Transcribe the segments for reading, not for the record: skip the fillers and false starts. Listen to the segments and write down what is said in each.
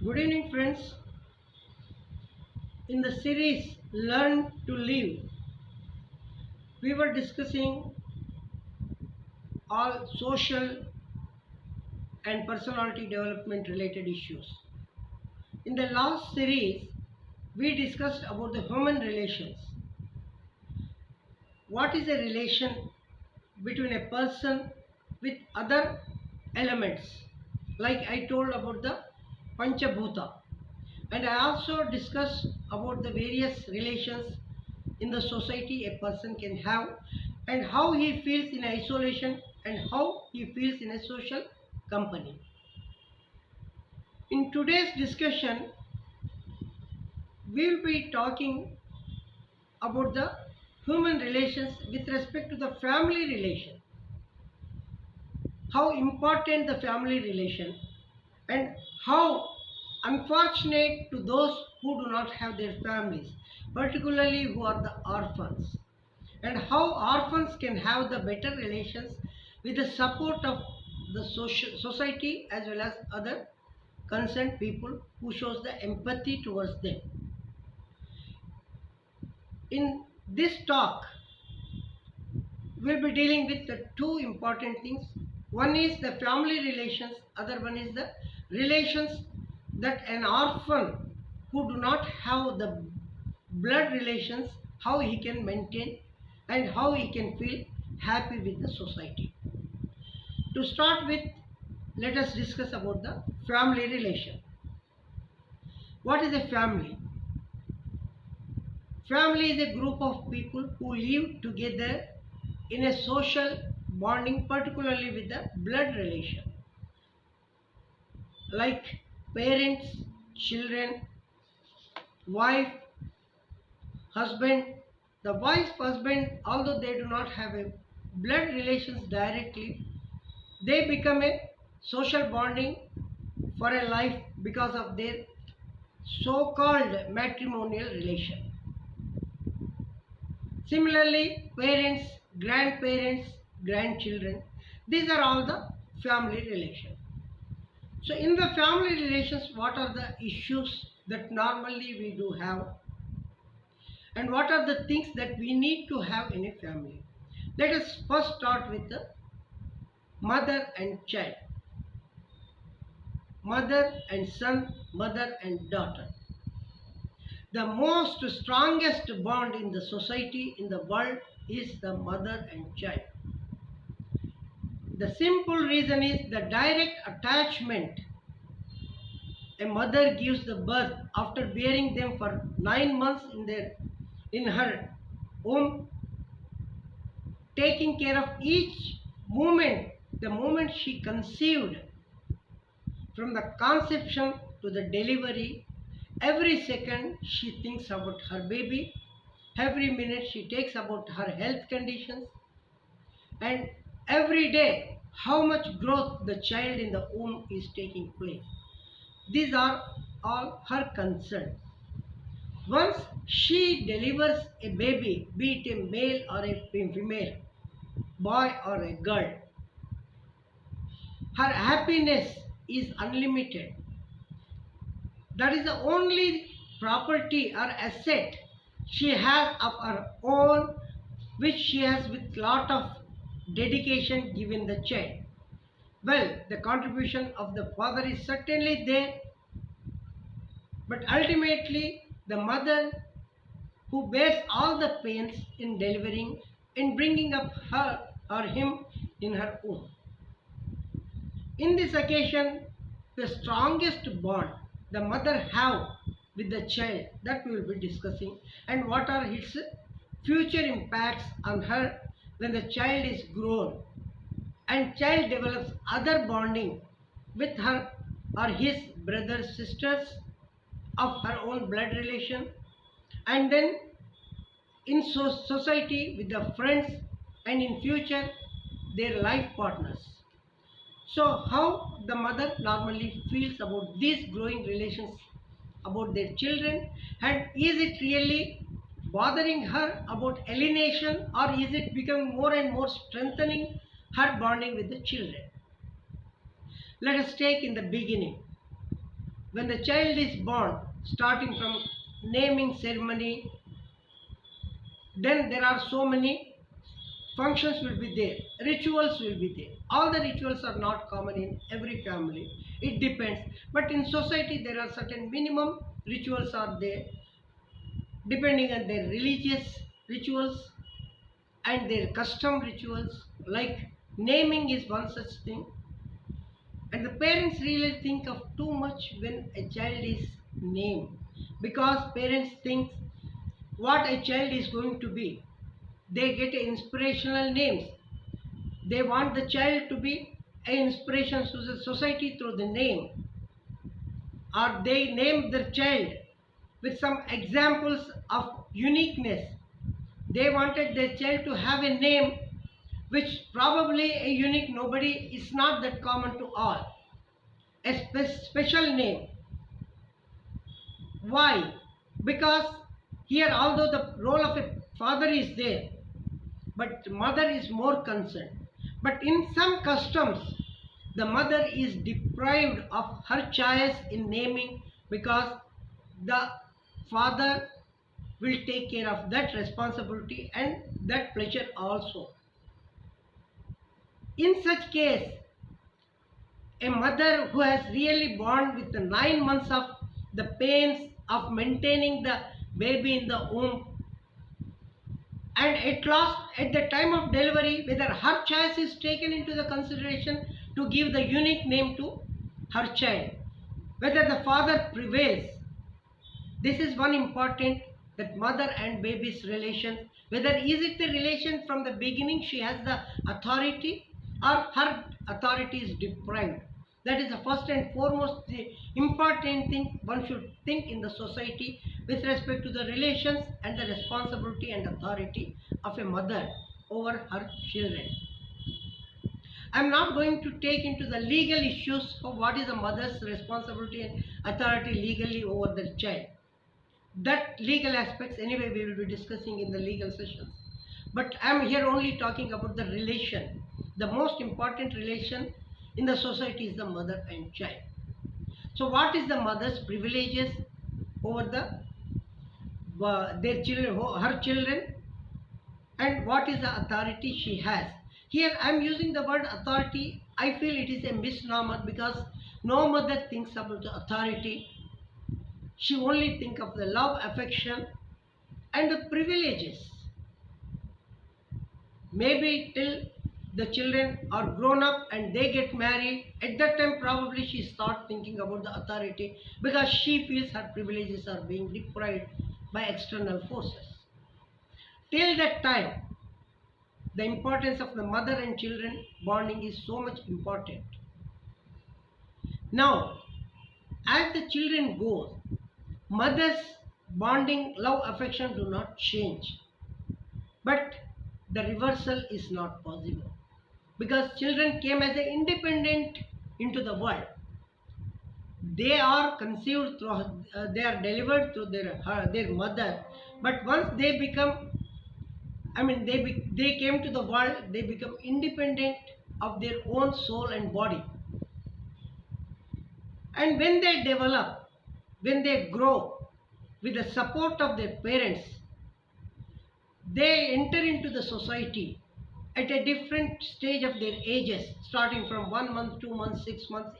Good evening, friends. In the series Learn to Live, we were discussing all social and personality development related issues. In the last series, we discussed about the human relations. What is a relation between a person with other elements? Like I told about the Panchabhuta. And I also discussed about the various relations in the society a person can have and how he feels in isolation and how he feels in a social company. In today's discussion, we will be talking about the human relations with respect to the family relation. How important the family relation and how unfortunate to those who do not have their families, particularly who are the orphans, and how orphans can have the better relations with the support of the society as well as other concerned people who shows the empathy towards them. In this talk, we'll be dealing with the two important things. One is the family relations, other one is the relations that an orphan who do not have the blood relations, how he can maintain and how he can feel happy with the society. To start with, let us discuss about the family relation. What is a family? Family is a group of people who live together in a social bonding, particularly with the blood relation, like parents, children, wife, husband. The wife, husband, although they do not have a blood relations directly, they become a social bonding for a life because of their so-called matrimonial relation. Similarly, parents, grandparents, grandchildren, these are all the family relations. So in the family relations, what are the issues that normally we do have and what are the things that we need to have in a family? Let us first start with the mother and child. Mother and son, mother and daughter. The most strongest bond in the society, in the world, is the mother and child. The simple reason is the direct attachment a mother gives the birth after bearing them for 9 months in her womb, taking care of each moment, the moment she conceived, from the conception to the delivery. Every second she thinks about her baby, every minute she takes about her health conditions, and every day how much growth the child in the womb is taking place. These are all her concerns. Once she delivers a baby, be it a male or a female, boy or a girl, her happiness is unlimited. That is the only property or asset she has of her own, which she has with lot of dedication given the child. Well, the contribution of the father is certainly there, but ultimately the mother who bears all the pains in delivering, in bringing up her or him in her womb. In this occasion, the strongest bond the mother have with the child, that we will be discussing, and what are its future impacts on her when the child is grown and child develops other bonding with her or his brothers, sisters of her own blood relation, and then in society with the friends, and in future their life partners. So how the mother normally feels about these growing relations about their children, and is it really bothering her about alienation, or is it becoming more and more strengthening her bonding with the children? Let us take in the beginning. when the child is born, starting from naming ceremony, then there are so many functions will be there, rituals will be there. All the rituals are not common in every family. It depends. But in society, there are certain minimum rituals are there, depending on their religious rituals and their custom rituals. Like naming is one such thing. And the parents really think of too much when a child is named, because parents think what a child is going to be. They get inspirational names. They want the child to be an inspiration to the society through the name. Or they name their child with some examples of uniqueness. They wanted their child to have a name which probably a unique, nobody is not that common to all. A special name. Why? Because here, although the role of a father is there, but mother is more concerned. But in some customs, the mother is deprived of her choice in naming, because the father will take care of that responsibility and that pleasure also. In such case, a mother who has really borne with the 9 months of the pains of maintaining the baby in the womb, and at last, at the time of delivery, whether her choice is taken into the consideration to give the unique name to her child, whether the father prevails. This is one important, that mother and baby's relation, whether is it the relation from the beginning she has the authority, or her authority is deprived. That is the first and foremost important thing one should think in the society with respect to the relations and the responsibility and authority of a mother over her children. I am not going to take into the legal issues of what is a mother's responsibility and authority legally over their child. That legal aspects anyway we will be discussing in the legal sessions. But I am here only talking about the relation. The most important relation in the society is the mother and child. So what is the mother's privileges over their children, her children, and what is the authority she has? Here I am using the word authority. I feel it is a misnomer, because no mother thinks about the authority. She only thinks of the love, affection, and the privileges. Maybe till the children are grown up and they get married, at that time probably she starts thinking about the authority, because she feels her privileges are being deprived by external forces. Till that time, the importance of the mother and children bonding is so much important. Now, as the children grow, mother's bonding, love, affection do not change. But the reversal is not possible, because children came as an independent into the world. They are conceived through, they are delivered through their mother. But once they become, they came to the world, they become independent of their own soul and body. And when they develop, when they grow with the support of their parents, they enter into the society at a different stage of their ages, starting from 1 month, 2 months, 6 months,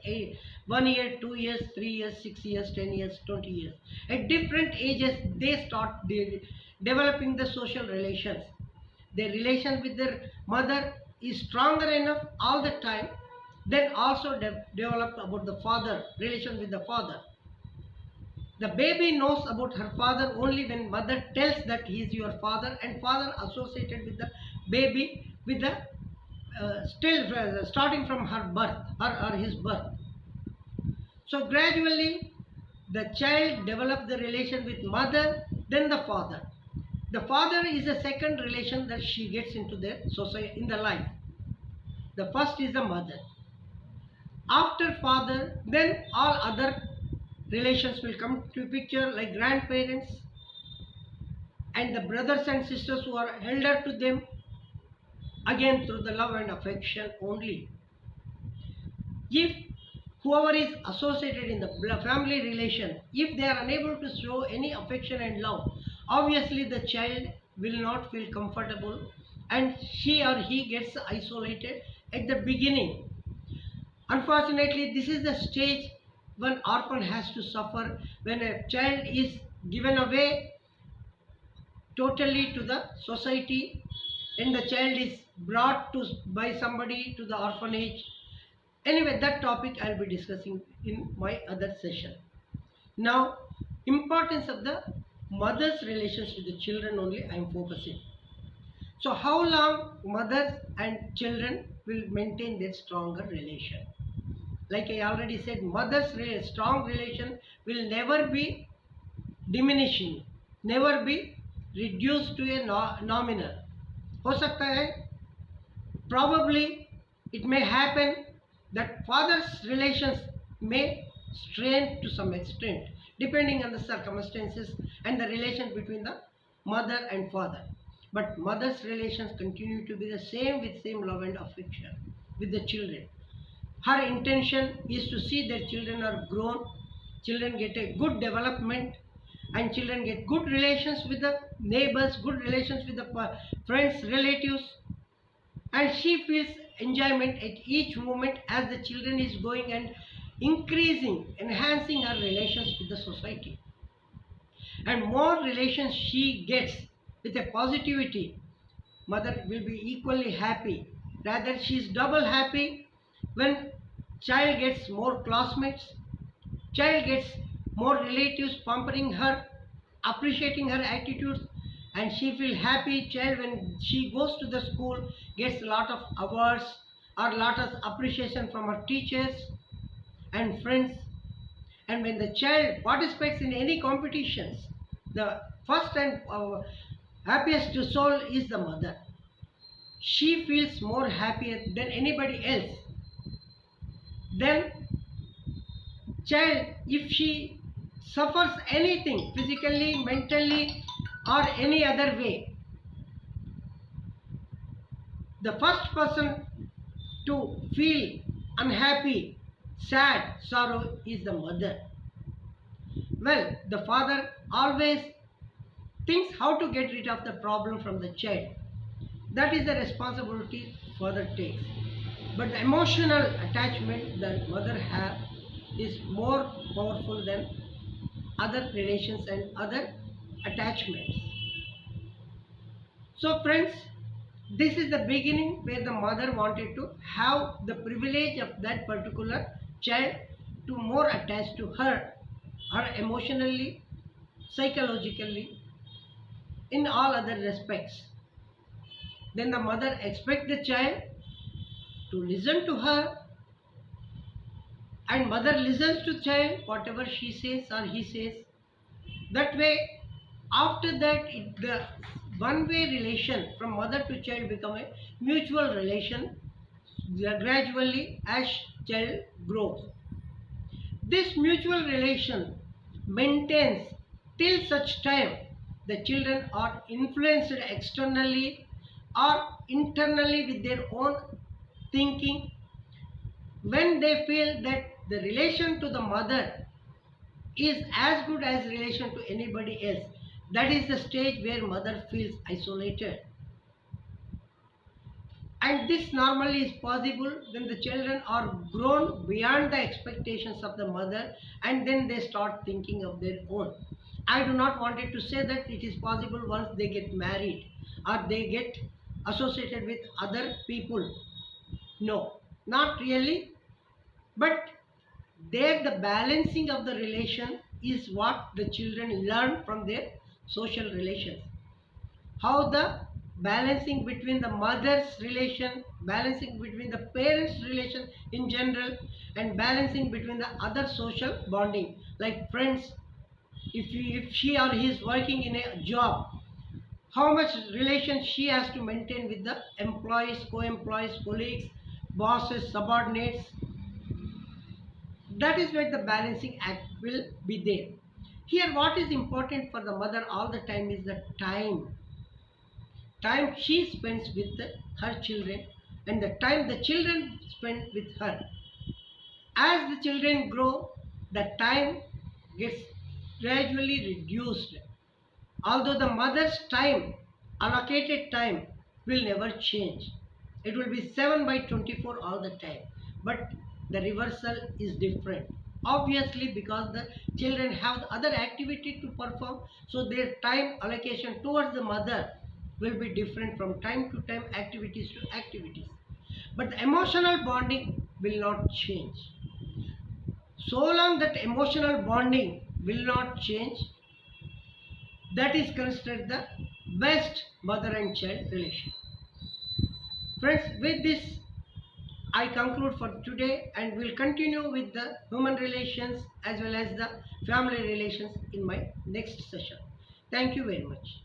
1 year, 2 years, 3 years, 6 years, 10 years, 20 years. At different ages, they start developing the social relations. Their relation with their mother is stronger enough all the time, then also develop about the father, relation with the father. The baby knows about her father only when mother tells that he is your father, and father associated with the baby with the starting from her birth, or his birth. So gradually the child develops the relation with mother, then the father. The father is a second relation that she gets into the society in the life. The first is the mother. After father, then all other relations will come to picture, like grandparents and the brothers and sisters who are elder to them, again through the love and affection only. If whoever is associated in the family relation, if they are unable to show any affection and love, obviously the child will not feel comfortable and she or he gets isolated at the beginning. Unfortunately, this is the stage one orphan has to suffer when a child is given away totally to the society and the child is brought to by somebody to the orphanage. Anyway, that topic I'll be discussing in my other session. Now, importance of the mother's relations with the children only I am focusing. So how long mothers and children will maintain their stronger relation? Like I already said, mother's strong relation will never be diminishing, never be reduced to a nominal. हो सकता है, probably it may happen that father's relations may strain to some extent depending on the circumstances and the relation between the mother and father. But mother's relations continue to be the same with same love and affection with the children. Her intention is to see that children are grown, children get a good development, and children get good relations with the neighbors, good relations with the friends, relatives, and she feels enjoyment at each moment as the children is going and increasing, enhancing her relations with the society. And more relations she gets with a positivity, mother will be equally happy. Rather, she is double happy when child gets more classmates, child gets more relatives pampering her, appreciating her attitudes, and she feels happy child when she goes to the school, gets a lot of awards or lot of appreciation from her teachers and friends. And when the child participates in any competitions, the first and happiest soul is the mother. She feels more happier than anybody else. Then child, if she suffers anything physically, mentally, or any other way, the first person to feel unhappy, sad, sorrow is the mother. Well, the father always thinks how to get rid of the problem from the child. That is the responsibility father takes. But the emotional attachment that mother has is more powerful than other relations and other attachments. So friends, this is the beginning where the mother wanted to have the privilege of that particular child to more attach to her emotionally, psychologically, in all other respects. Then the mother expects the child to listen to her, and mother listens to child whatever she says or he says. That way, after that, the one-way relation from mother to child become a mutual relation gradually as child grows. This mutual relation maintains till such time the children are influenced externally or internally with their own thinking. When they feel that the relation to the mother is as good as relation to anybody else, that is the stage where mother feels isolated. And this normally is possible when the children are grown beyond the expectations of the mother and then they start thinking of their own. I do not want it to say that it is possible once they get married or they get associated with other people. No, not really. But there the balancing of the relation is what the children learn from their social relations. How the balancing between the mother's relation, balancing between the parents' relation in general, and balancing between the other social bonding like friends. If she or he is working in a job, how much relation she has to maintain with the employees, co-employees, colleagues, bosses, subordinates. That is where the balancing act will be there. Here what is important for the mother all the time is the time she spends with her children and the time the children spend with her. As the children grow, the time gets gradually reduced. Although the mother's time, allocated time, will never change. It will be 7 by 24 all the time. But the reversal is different. Obviously, because the children have other activity to perform, so their time allocation towards the mother will be different from time to time, activities to activities. But the emotional bonding will not change. So long that emotional bonding will not change, that is considered the best mother and child relation. Friends, with this I conclude for today, and will continue with the human relations as well as the family relations in my next session. Thank you very much.